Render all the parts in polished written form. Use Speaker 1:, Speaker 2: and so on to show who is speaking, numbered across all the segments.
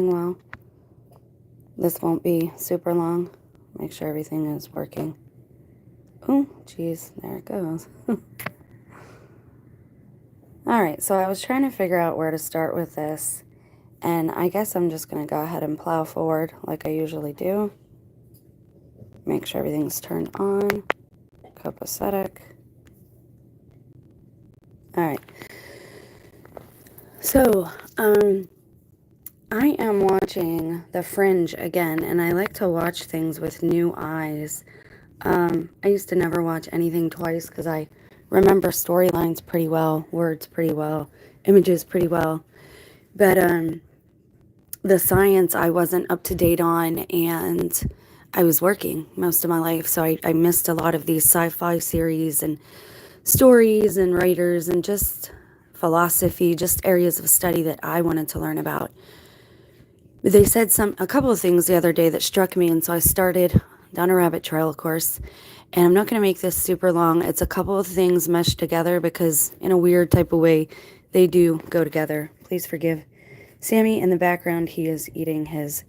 Speaker 1: Well, this won't be super long. Make sure everything is working. Oh, geez, there it goes. Alright, so I was trying to figure out where to start with this, and I guess I'm just going to go ahead and plow forward like I usually do. Make sure everything's turned on. Copacetic. Alright. So, I am watching The Fringe again, and I like to watch things with new eyes. I used to never watch anything twice because I remember storylines pretty well, words pretty well, images pretty well. But the science I wasn't up to date on, and I was working most of my life, so I missed a lot of these sci-fi series and stories and writers and just philosophy, just areas of study that I wanted to learn about. They said a couple of things the other day that struck me, and so I started down a rabbit trail, of course. And I'm not going to make this super long. It's a couple of things meshed together because in a weird type of way, they do go together. Please forgive Sammy in the background. He is eating his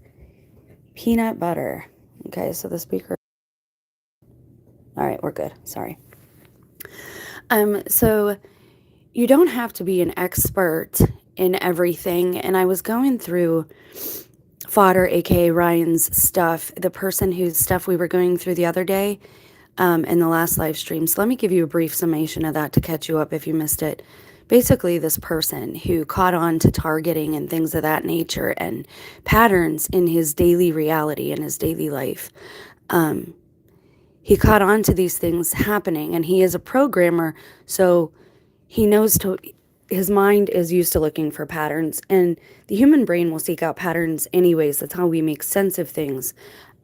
Speaker 1: peanut butter. Okay, so the speaker. All right, we're good. Sorry. So you don't have to be an expert in everything. And I was going through Fodder, aka Ryan's stuff, the person whose stuff we were going through the other day in the last live stream. So let me give you a brief summation of that to catch you up if you missed it. Basically, this person who caught on to targeting and things of that nature and patterns in his daily reality and his daily life. He caught on to these things happening, and he is a programmer, so he knows his mind is used to looking for patterns, and the human brain will seek out patterns anyways. That's how we make sense of things.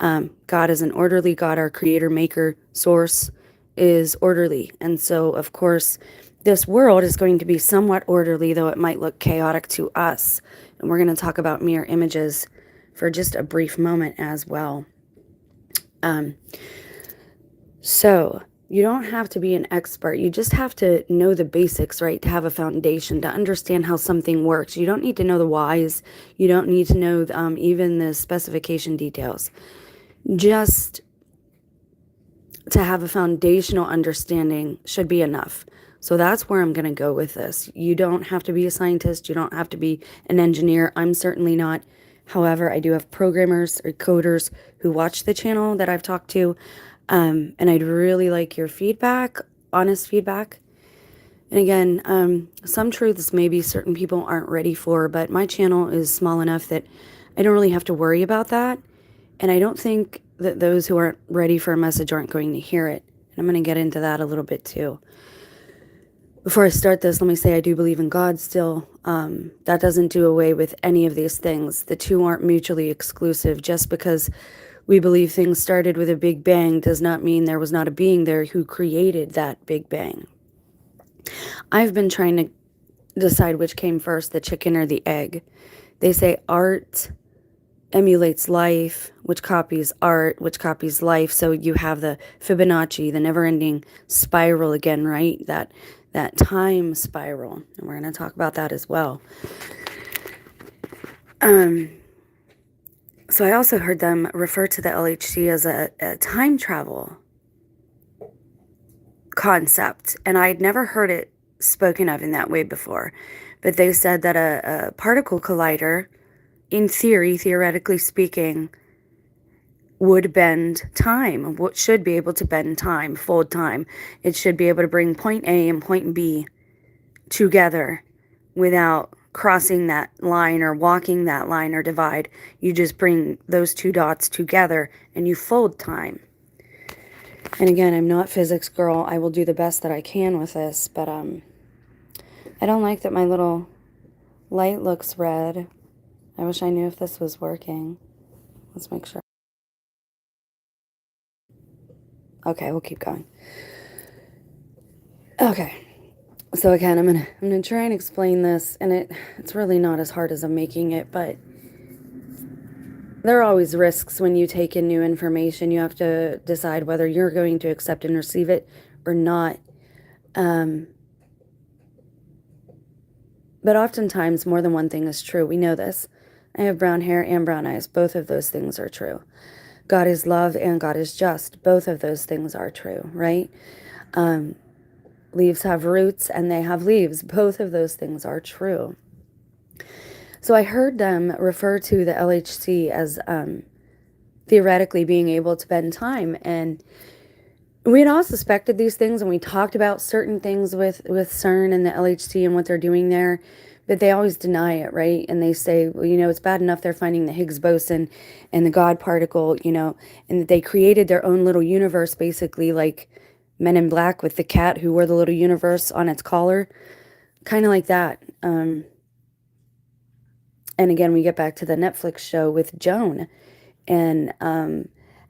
Speaker 1: God is an orderly God. Our creator, maker, source is orderly. And so, of course, this world is going to be somewhat orderly, though it might look chaotic to us. And we're going to talk about mirror images for just a brief moment as well. So you don't have to be an expert. You just have to know the basics, right? To have a foundation, to understand how something works. You don't need to know the whys. You don't need to know even the specification details. Just to have a foundational understanding should be enough. So that's where I'm going to go with this. You don't have to be a scientist. You don't have to be an engineer. I'm certainly not. However, I do have programmers or coders who watch the channel that I've talked to. And I'd really like your feedback, honest feedback. And again, some truths maybe certain people aren't ready for, but my channel is small enough that I don't really have to worry about that. And I don't think that those who aren't ready for a message aren't going to hear it. And I'm going to get into that a little bit too. Before I start this, let me say I do believe in God still. That doesn't do away with any of these things. The two aren't mutually exclusive. Just because we believe things started with a big bang does not mean there was not a being there who created that big bang. I've been trying to decide which came first, the chicken or the egg. They say art emulates life, which copies art, which copies life. So you have the Fibonacci, the never-ending spiral again, right? That time spiral. And we're going to talk about that as well. So I also heard them refer to the LHC as a time travel concept, and I'd never heard it spoken of in that way before. But they said that a particle collider, in theory, theoretically speaking, would bend time. What should be able to bend time, fold time. It should be able to bring point A and point B together without crossing that line or walking that line or divide. You just bring those two dots together and you fold time. And again, I'm not physics girl. I will do the best that I can with this, but I don't like that my little light looks red. I wish I knew if this was working. Let's make sure. Okay, we'll keep going. Okay. So again, I'm gonna try and explain this, and it's really not as hard as I'm making it, but there are always risks when you take in new information. You have to decide whether you're going to accept and receive it or not. But oftentimes, more than one thing is true. We know this. I have brown hair and brown eyes. Both of those things are true. God is love and God is just. Both of those things are true, right? Leaves have roots and they have leaves. Both of those things are true. So I heard them refer to the LHC as theoretically being able to bend time. And we had all suspected these things, and we talked about certain things with CERN and the LHC and what they're doing there, but they always deny it, right? And they say, well, it's bad enough they're finding the Higgs boson and the God particle, and that they created their own little universe, basically like Men in Black with the cat who wore the little universe on its collar, kind of like that. And again, we get back to the Netflix show with Joan and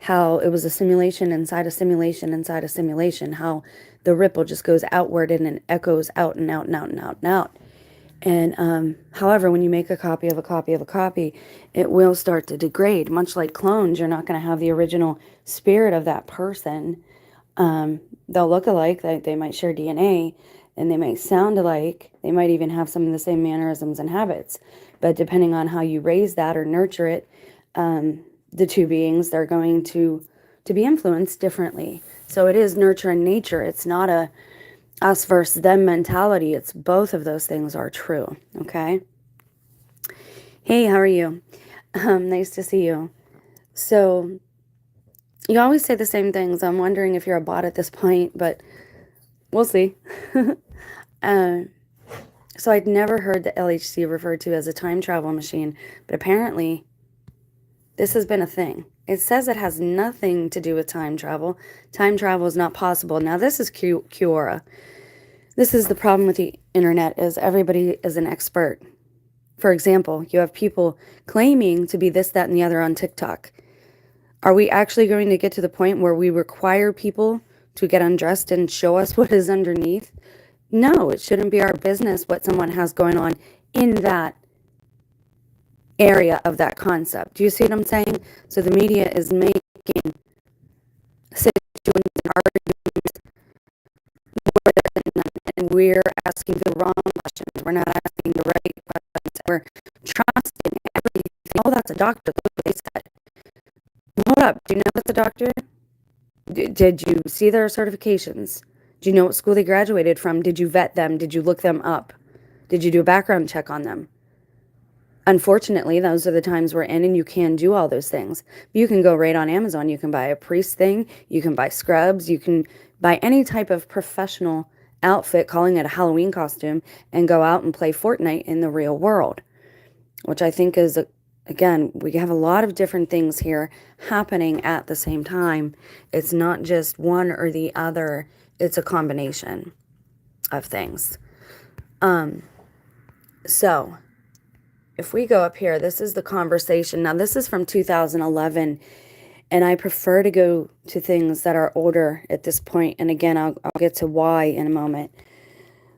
Speaker 1: how it was a simulation inside a simulation inside a simulation, how the ripple just goes outward and it echoes out and out and out and out and out. And however, when you make a copy of a copy of a copy, it will start to degrade. Much like clones, you're not going to have the original spirit of that person. They'll look alike, they might share DNA, and they might sound alike. They might even have some of the same mannerisms and habits. But depending on how you raise that or nurture it, the two beings, they're going to be influenced differently. So it is nurture and nature. It's not a us versus them mentality. It's both of those things are true. Okay. Hey, how are you? Nice to see you. So you always say the same things. I'm wondering if you're a bot at this point, but we'll see. So I'd never heard the LHC referred to as a time travel machine, but apparently this has been a thing. It says it has nothing to do with time travel. Time travel is not possible. Now, this is Quora. This is the problem with the internet, is everybody is an expert. For example, you have people claiming to be this, that, and the other on TikTok. Are we actually going to get to the point where we require people to get undressed and show us what is underneath? No, it shouldn't be our business what someone has going on in that area of that concept. Do you see what I'm saying? So the media is making situations and arguments more than none, and we're asking the wrong questions. We're not asking the right questions. We're trusting everything. Oh, that's a doctor. Look what they said. Hold up. Do you know that's a doctor? Did you see their certifications? Do you know what school they graduated from? Did you vet them? Did you look them up? Did you do a background check on them? Unfortunately, those are the times we're in, and you can do all those things. You can go right on Amazon. You can buy a priest thing. You can buy scrubs. You can buy any type of professional outfit, calling it a Halloween costume, and go out and play Fortnite in the real world, which I think is, again, we have a lot of different things here happening at the same time. It's not just one or the other. It's a combination of things. So if we go up here, this is the conversation. Now, this is from 2011, and I prefer to go to things that are older at this point. And again, I'll get to why in a moment.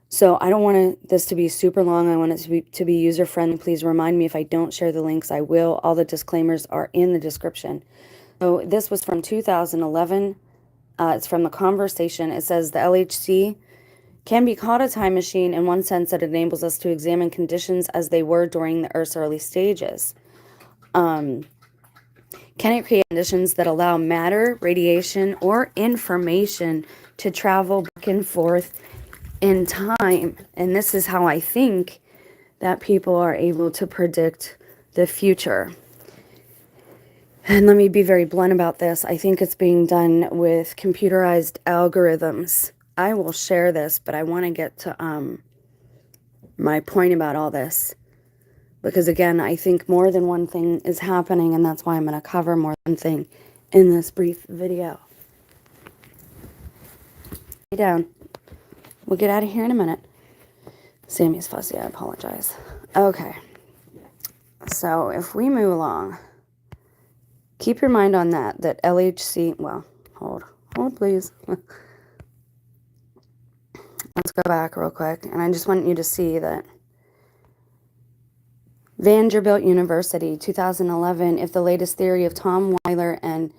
Speaker 1: So I don't want this to be super long. I want it to be user-friendly. Please remind me if I don't share the links. I will. All the disclaimers are in the description. So this was from 2011. It's from the conversation. It says the LHC can be called a time machine in one sense that it enables us to examine conditions as they were during the Earth's early stages. Can it create conditions that allow matter, radiation, or information to travel back and forth in time? And this is how I think that people are able to predict the future. And let me be very blunt about this. I think it's being done with computerized algorithms. I will share this, but I want to get to my point about all this. Because again, I think more than one thing is happening, and that's why I'm going to cover more than one thing in this brief video. Lay down. We'll get out of here in a minute. Sammy's fussy, I apologize. Okay. So if we move along, keep your mind on that LHC, well, hold please. Let's go back real quick, and I just want you to see that Vanderbilt University, 2011, if the latest theory of Tom Weiler and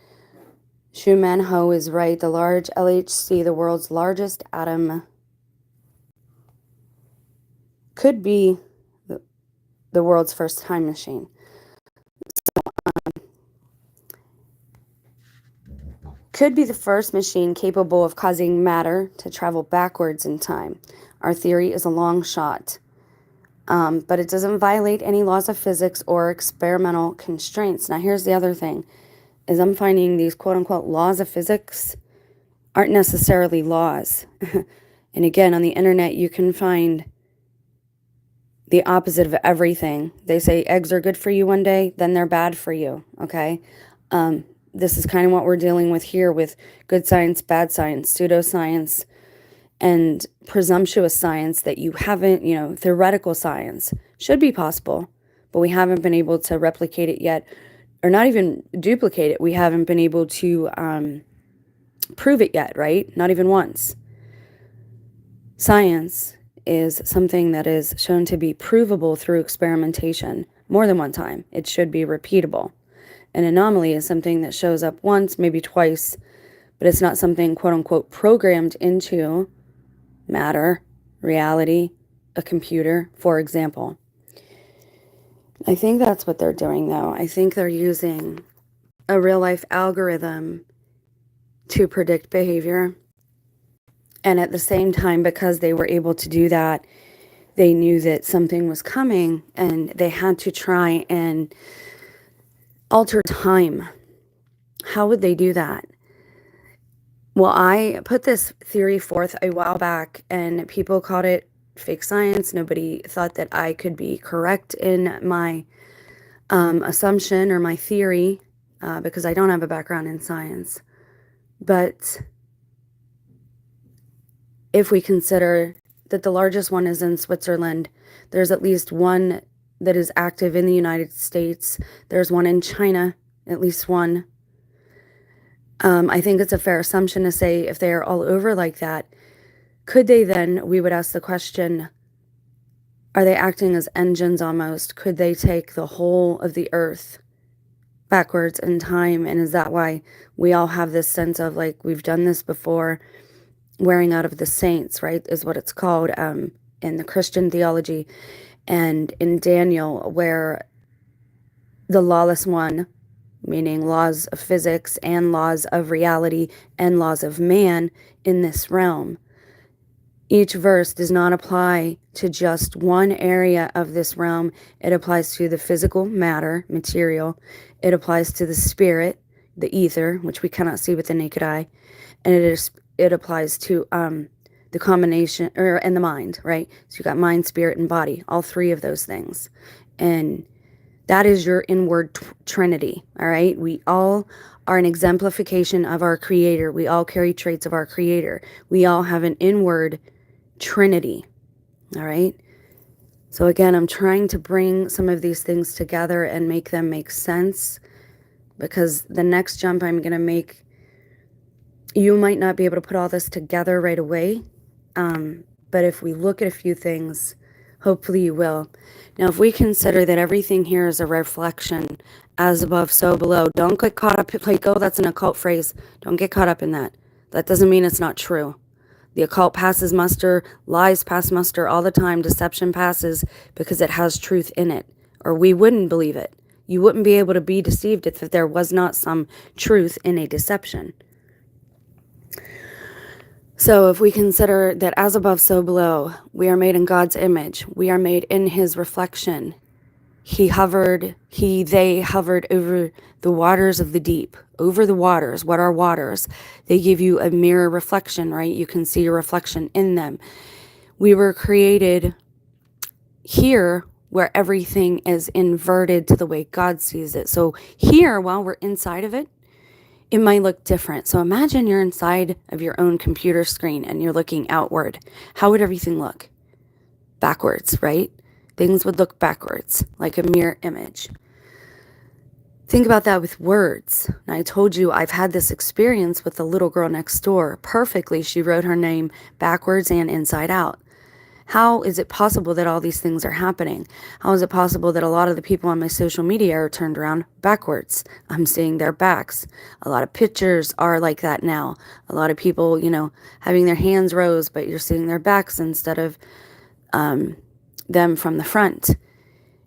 Speaker 1: Schumann Ho is right, the large LHC, the world's largest atom, could be the world's first time machine. could be the first machine capable of causing matter to travel backwards in time. Our theory is a long shot, but it doesn't violate any laws of physics or experimental constraints. Now, here's the other thing, is I'm finding these quote-unquote laws of physics aren't necessarily laws. And again, on the internet, you can find the opposite of everything. They say eggs are good for you one day, then they're bad for you, okay? This is kind of what we're dealing with here with good science, bad science, pseudoscience, and presumptuous science that you haven't, theoretical science should be possible, but we haven't been able to replicate it yet, or not even duplicate it. We haven't been able to prove it yet, right? Not even once. Science is something that is shown to be provable through experimentation more than one time. It should be repeatable. An anomaly is something that shows up once, maybe twice, but it's not something quote unquote programmed into matter, reality, a computer, for example. I think that's what they're doing though. I think they're using a real life algorithm to predict behavior. And at the same time, because they were able to do that, they knew that something was coming and they had to try and alter time. How would they do that? Well, I put this theory forth a while back and people called it fake science. Nobody thought that I could be correct in my assumption or my theory because I don't have a background in science. But if we consider that the largest one is in Switzerland, there's at least one that is active in the United States. There's one in China, at least one. I think it's a fair assumption to say if they are all over like that, could they then, we would ask the question, are they acting as engines almost? Could they take the whole of the earth backwards in time? And is that why we all have this sense of like, we've done this before, wearing out of the saints, right, is what it's called in the Christian theology. And in Daniel, where the lawless one, meaning laws of physics and laws of reality and laws of man in this realm, each verse does not apply to just one area of this realm. It applies to the physical matter, material. It applies to the spirit, the ether, which we cannot see with the naked eye. And it applies to the combination, and the mind, right? So you got mind, spirit, and body, all three of those things. And that is your inward trinity, all right? We all are an exemplification of our creator. We all carry traits of our creator. We all have an inward trinity, all right? So again, I'm trying to bring some of these things together and make them make sense, because the next jump I'm going to make, you might not be able to put all this together right away, but if we look at a few things, hopefully you will. Now, if we consider that everything here is a reflection, as above, so below, don't get caught up, like, oh, that's an occult phrase. Don't get caught up in that. That doesn't mean it's not true. The occult passes muster, lies pass muster all the time, deception passes because it has truth in it, or we wouldn't believe it. You wouldn't be able to be deceived if there was not some truth in a deception. So if we consider that as above, so below, we are made in God's image. We are made in his reflection. They hovered over the waters of the deep, over the waters. What are waters? They give you a mirror reflection, right? You can see your reflection in them. We were created here where everything is inverted to the way God sees it. So here, while we're inside of it, it might look different. So imagine you're inside of your own computer screen and you're looking outward. How would everything look? Backwards, right? Things would look backwards, like a mirror image. Think about that with words. And I told you I've had this experience with the little girl next door. Perfectly, she wrote her name backwards and inside out. How is it possible that all these things are happening? How is it possible that a lot of the people on my social media are turned around backwards? I'm seeing their backs. A lot of pictures are like that now. A lot of people, having their hands rose, but you're seeing their backs instead of them from the front.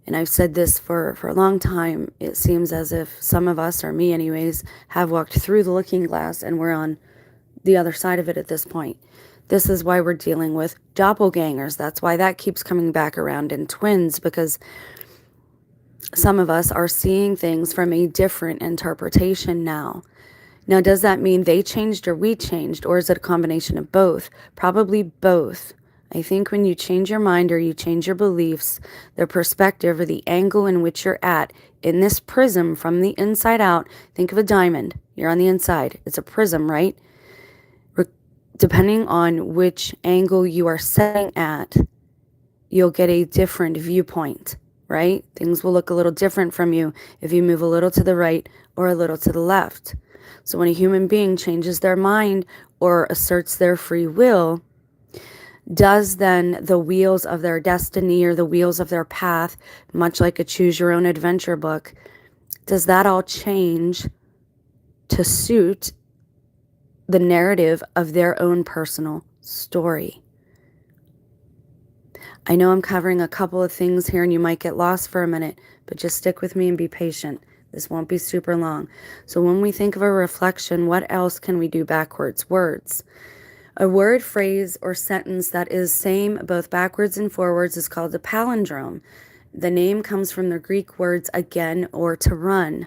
Speaker 1: And I've said this for a long time. It seems as if some of us, or me anyways, have walked through the looking glass and we're on the other side of it at this point. This is why we're dealing with doppelgangers. That's why that keeps coming back around in twins, because some of us are seeing things from a different interpretation now. Now, does that mean they changed or we changed, or is it a combination of both? Probably both. I think when you change your mind or you change your beliefs, the perspective or the angle in which you're at in this prism from the inside out, think of a diamond. You're on the inside. It's a prism, right? Depending on which angle you are setting at, you'll get a different viewpoint, right? Things will look a little different from you if you move a little to the right or a little to the left. So when a human being changes their mind or asserts their free will, does then the wheels of their destiny or the wheels of their path, much like a choose your own adventure book, does that all change to suit the narrative of their own personal story? I know I'm covering a couple of things here and you might get lost for a minute, but just stick with me and be patient. This won't be super long. So when we think of a reflection, what else can we do backwards? Words. A word, phrase, or sentence that is same both backwards and forwards is called a palindrome. The name comes from the Greek words again or to run.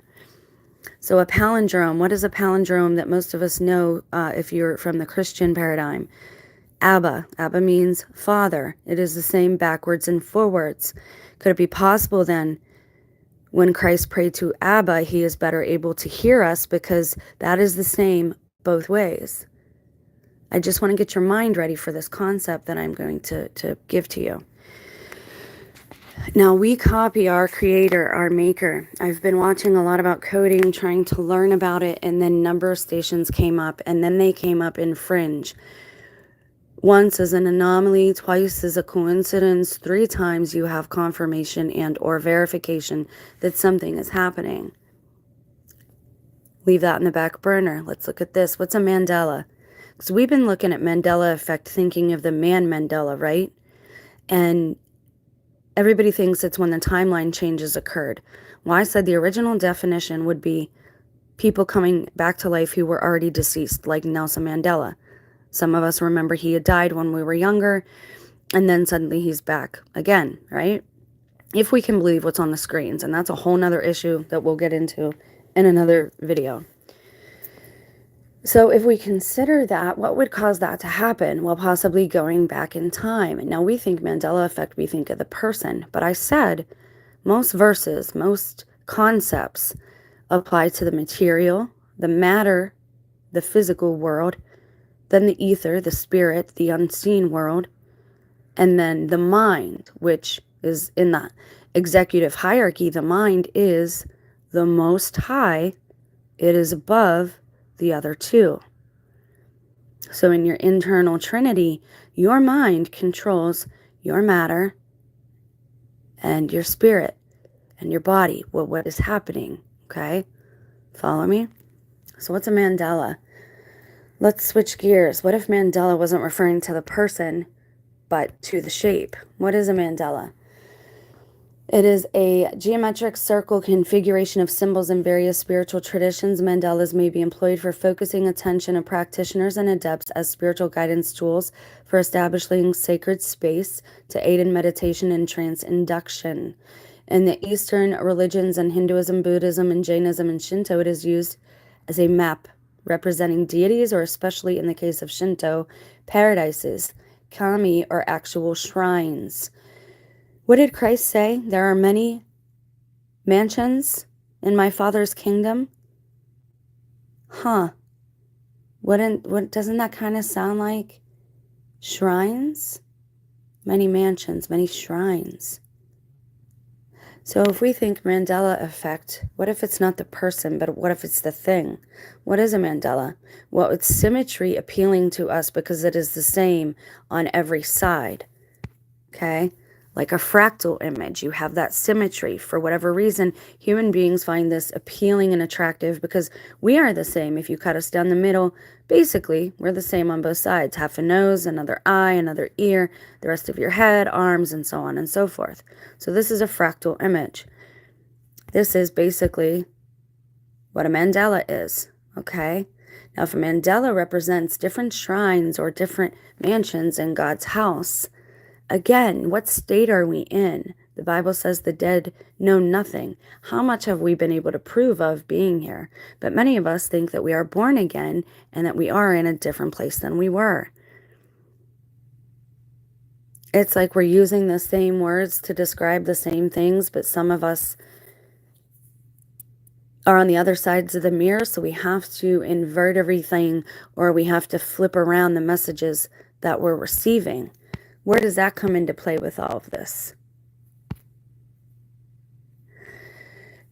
Speaker 1: So a palindrome, what is a palindrome that most of us know if you're from the Christian paradigm? Abba. Abba means father. It is the same backwards and forwards. Could it be possible then, when Christ prayed to Abba, he is better able to hear us because that is the same both ways? I just want to get your mind ready for this concept that I'm going to give to you. Now, we copy our creator, our maker. I've been watching a lot about coding, trying to learn about it, and then number stations came up, and then they came up in fringe. Once as an anomaly, twice as a coincidence, 3 times you have confirmation and or verification that something is happening. Leave that in the back burner. Let's look at this. What's a Mandela? Because we've been looking at Mandela Effect, thinking of the man Mandela, right? And everybody thinks it's when the timeline changes occurred. Well, I said the original definition would be people coming back to life who were already deceased, like Nelson Mandela. Some of us remember he had died when we were younger, and then suddenly he's back again, right? If we can believe what's on the screens, and that's a whole nother issue that we'll get into in another video. So if we consider that, what would cause that to happen? Well, possibly going back in time. And now we think Mandela Effect, we think of the person. But I said most verses, most concepts apply to the material, the matter, the physical world, then the ether, the spirit, the unseen world, and then the mind, which is in the executive hierarchy. The mind is the most high. It is above the other two. So in your internal trinity, your mind controls your matter and your spirit and your body. Well, what is happening? Okay, follow me? So what's a Mandela? Let's switch gears. What if Mandela wasn't referring to the person, but to the shape? What is a Mandela? It is a geometric circle configuration of symbols in various spiritual traditions. Mandalas may be employed for focusing attention of practitioners and adepts as spiritual guidance tools for establishing sacred space to aid in meditation and trance induction. In the Eastern religions and Hinduism, Buddhism, and Jainism and Shinto, it is used as a map representing deities, or especially in the case of Shinto, paradises, kami, or actual shrines. What did Christ say? There are many mansions in my Father's kingdom. What doesn't that kind of sound like shrines? Many mansions, many shrines. So if we think Mandela Effect, what if it's not the person, but what if it's the thing? What is a Mandela? Well, it's symmetry appealing to us because it is the same on every side. Okay? like a fractal image. You have that symmetry. For whatever reason, human beings find this appealing and attractive because we are the same. If you cut us down the middle, basically, we're the same on both sides. Half a nose, another eye, another ear, the rest of your head, arms, and so on and so forth. So this is a fractal image. This is basically what a mandala is, okay? Now, if a mandala represents different shrines or different mansions in God's house, again, what state are we in? The Bible says the dead know nothing. How much have we been able to prove of being here? But many of us think that we are born again and that we are in a different place than we were. It's like we're using the same words to describe the same things, but some of us are on the other sides of the mirror, so we have to invert everything, or we have to flip around the messages that we're receiving. Where does that come into play with all of this?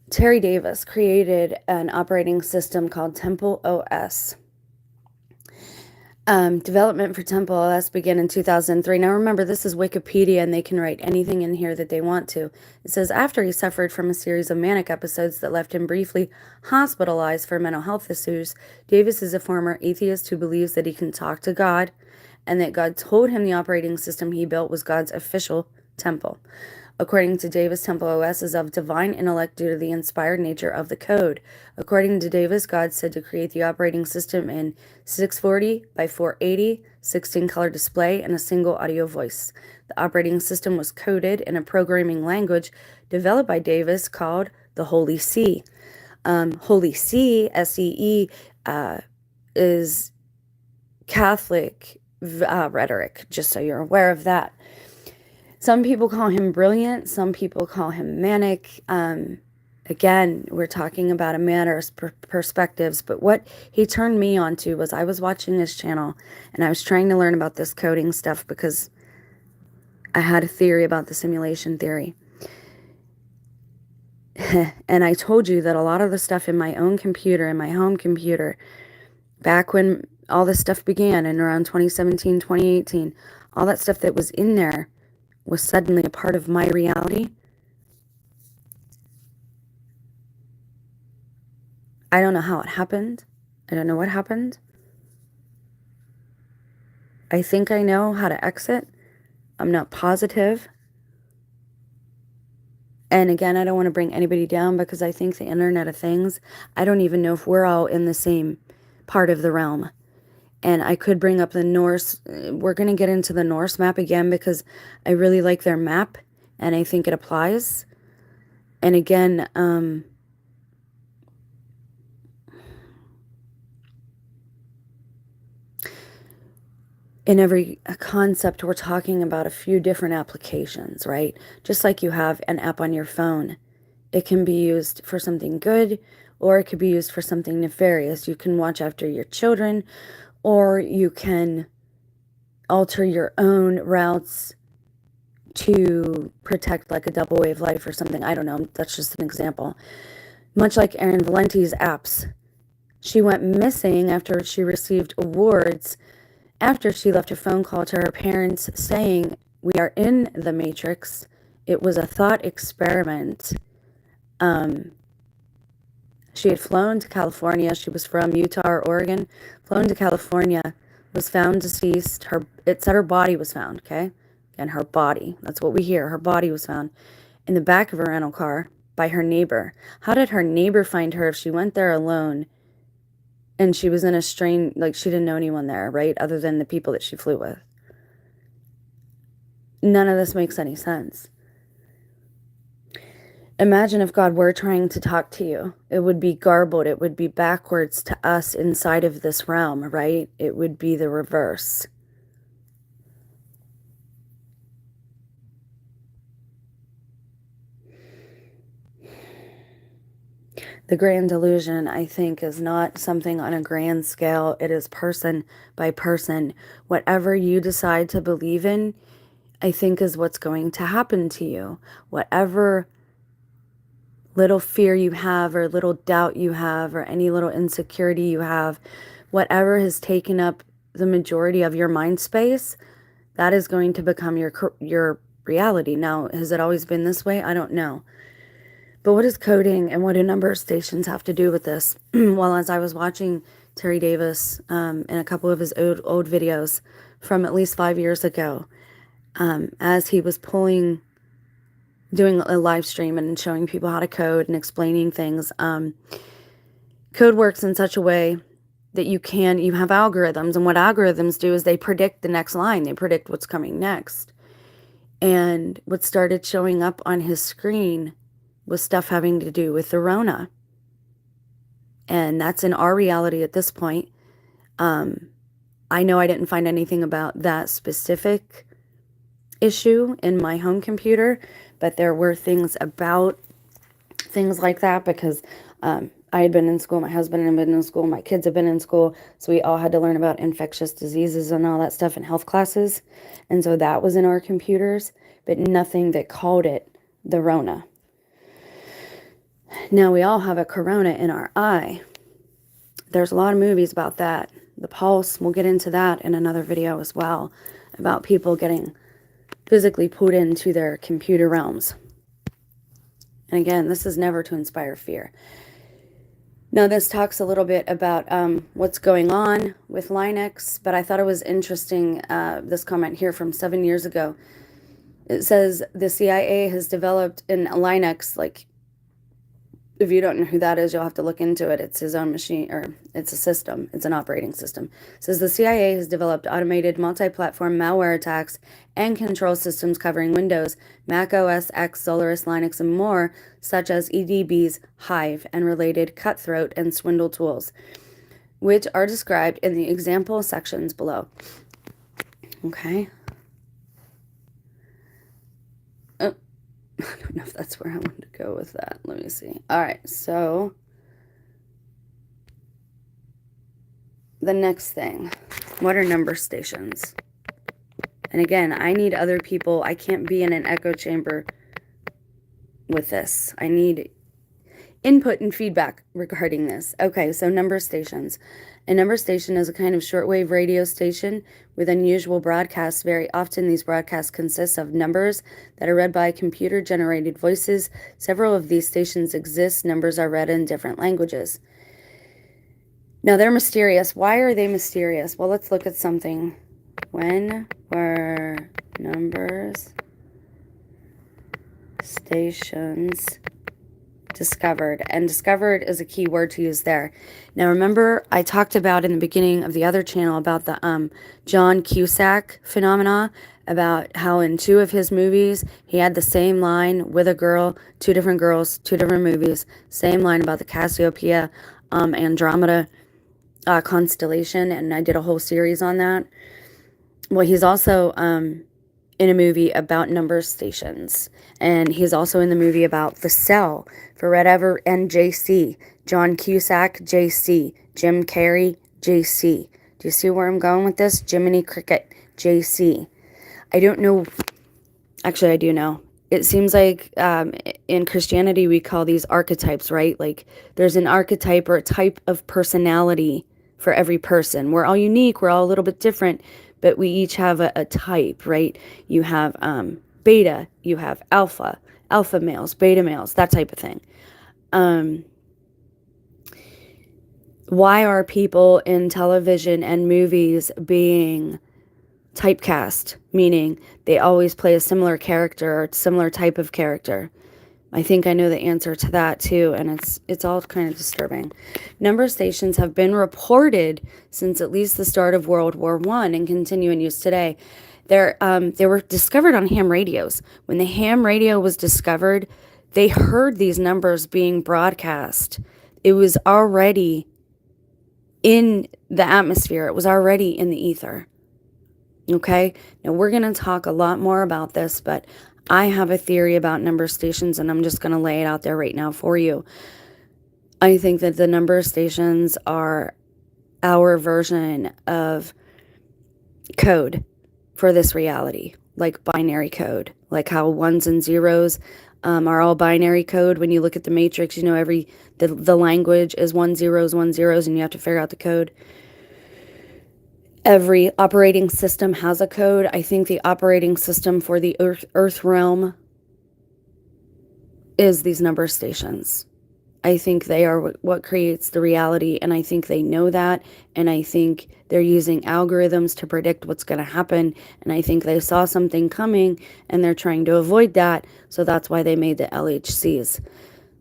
Speaker 1: Terry Davis created an operating system called Temple OS. Development for Temple OS began in 2003. Now remember, this is Wikipedia, and they can write anything in here that they want to. It says, after he suffered from a series of manic episodes that left him briefly hospitalized for mental health issues, Davis is a former atheist who believes that he can talk to God and that God told him the operating system he built was God's official temple. According to Davis, Temple OS is of divine intellect due to the inspired nature of the code. According to Davis, God said to create the operating system in 640 by 480, 16-color display, and a single audio voice. The operating system was coded in a programming language developed by Davis called the Holy See. Holy See, S-E-E, is Catholic rhetoric, just so you're aware of that. Some people call him brilliant. Some people call him manic. Again, we're talking about a manner's perspectives. But what he turned me on to was I was watching his channel and I was trying to learn about this coding stuff because I had a theory about the simulation theory. And I told you that a lot of the stuff in my own computer, in my home computer, back when all this stuff began in around 2017, 2018, all that stuff that was in there was suddenly a part of my reality. I don't know how it happened. I don't know what happened. I think I know how to exit. I'm not positive. And again, I don't want to bring anybody down because I think the Internet of Things, I don't even know if we're all in the same part of the realm. And I could bring up the Norse. We're going to get into the Norse map again because I really like their map and I think it applies. And again, in every concept, we're talking about a few different applications, right? Just like you have an app on your phone. It can be used for something good or it could be used for something nefarious. You can watch after your children, or you can alter your own routes to protect like a double wave life or something. I don't know. That's just an example. Much like Erin Valenti's apps. She went missing after she received awards after she left a phone call to her parents saying, "We are in the Matrix. It was a thought experiment." She had flown to California. She was from Utah or Oregon. Flown to California, was found deceased. It said her body was found, okay? And her body, that's what we hear. Her body was found in the back of a rental car by her neighbor. How did her neighbor find her if she went there alone and she was in a strange, like she didn't know anyone there, right? Other than the people that she flew with. None of this makes any sense. Imagine if God were trying to talk to you. It would be garbled. It would be backwards to us inside of this realm, right? It would be the reverse. The grand illusion, I think, is not something on a grand scale. It is person by person. Whatever you decide to believe in, I think is what's going to happen to you. Whatever little fear you have or little doubt you have or any little insecurity you have, whatever has taken up the majority of your mind space, that is going to become your reality. Now, has it always been this way? I don't know. But what is coding and what do number stations have to do with this? Well, as I was watching Terry Davis and a couple of his old videos from at least 5 years ago, as he was doing a live stream and showing people how to code and explaining things, code works in such a way that you have algorithms, and what algorithms do is they predict the next line. They predict what's coming next. And what started showing up on his screen was stuff having to do with the Rona. And that's in our reality at this point. I know I didn't find anything about that specific issue in my home computer, but there were things about things like that because I had been in school, my husband had been in school, my kids have been in school, so we all had to learn about infectious diseases and all that stuff in health classes. And so that was in our computers, but nothing that called it the Rona. Now we all have a corona in our eye. There's a lot of movies about that. The Pulse, we'll get into that in another video as well, about people getting physically put into their computer realms. And again, this is never to inspire fear. Now, this talks a little bit about what's going on with Linux, but I thought it was interesting, this comment here from 7 years ago. It says the CIA has developed in Linux, like, if you don't know who that is, you'll have to look into it. It's his own machine, or it's a system. It's an operating system. It says the CIA has developed automated multi-platform malware attacks and control systems covering Windows, Mac OS X, Solaris, Linux, and more, such as EDBs, Hive, and related cutthroat and swindle tools, which are described in the example sections below. Okay. I don't know if that's where I want to go with that. Let me see. All right, so the next thing, what are number stations? And again, I need other people. I can't be in an echo chamber with this. I need input and feedback regarding this. Okay, so number stations. A number station is a kind of shortwave radio station with unusual broadcasts. Very often these broadcasts consist of numbers that are read by computer-generated voices. Several of these stations exist. Numbers are read in different languages. Now, they're mysterious. Why are they mysterious? Well, let's look at something. When were numbers stations discovered? And discovered is a key word to use there. Now remember, I talked about in the beginning of the other channel about the John Cusack phenomena, about how in 2 of his movies he had the same line with a girl, 2 different girls, 2 different movies, same line about the Cassiopeia Andromeda constellation, and I did a whole series on that. Well, he's also in a movie about number stations, and he's also in the movie about the cell for whatever, NJC, John Cusack, JC, Jim Carrey, JC. Do you see where I'm going with this? Jiminy Cricket, JC. I don't know. Actually, I do know. It seems like in Christianity we call these archetypes, right? Like there's an archetype or a type of personality for every person. We're all unique. We're all a little bit different, but we each have a type, right? You have beta, you have alpha males, beta males, that type of thing. Why are people in television and movies being typecast, meaning they always play a similar character or similar type of character? I think I know the answer to that too, and it's all kind of disturbing. Number stations have been reported since at least the start of World War I and continue in use today. They were discovered on ham radios. When the ham radio was discovered, they heard these numbers being broadcast. It was already in the atmosphere. It was already in the ether. Okay? Now, we're going to talk a lot more about this, but I have a theory about number stations, and I'm just going to lay it out there right now for you. I think that the number stations are our version of code for this reality, like binary code, like how ones and zeros are all binary code. When you look at the matrix, you know, the language is 1 zeros, 1 zeros, and you have to figure out the code. Every operating system has a code. I think the operating system for the Earth realm is these number stations. I think they are what creates the reality, and I think they know that, and I think they're using algorithms to predict what's going to happen, and I think they saw something coming, and they're trying to avoid that, so that's why they made the LHCs.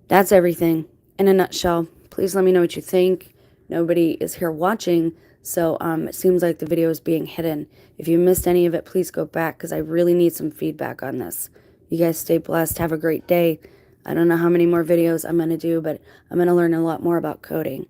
Speaker 1: That's everything in a nutshell. Please let me know what you think. Nobody is here watching, so it seems like the video is being hidden. If you missed any of it, please go back, because I really need some feedback on this. You guys stay blessed. Have a great day. I don't know how many more videos I'm going to do, but I'm going to learn a lot more about coding.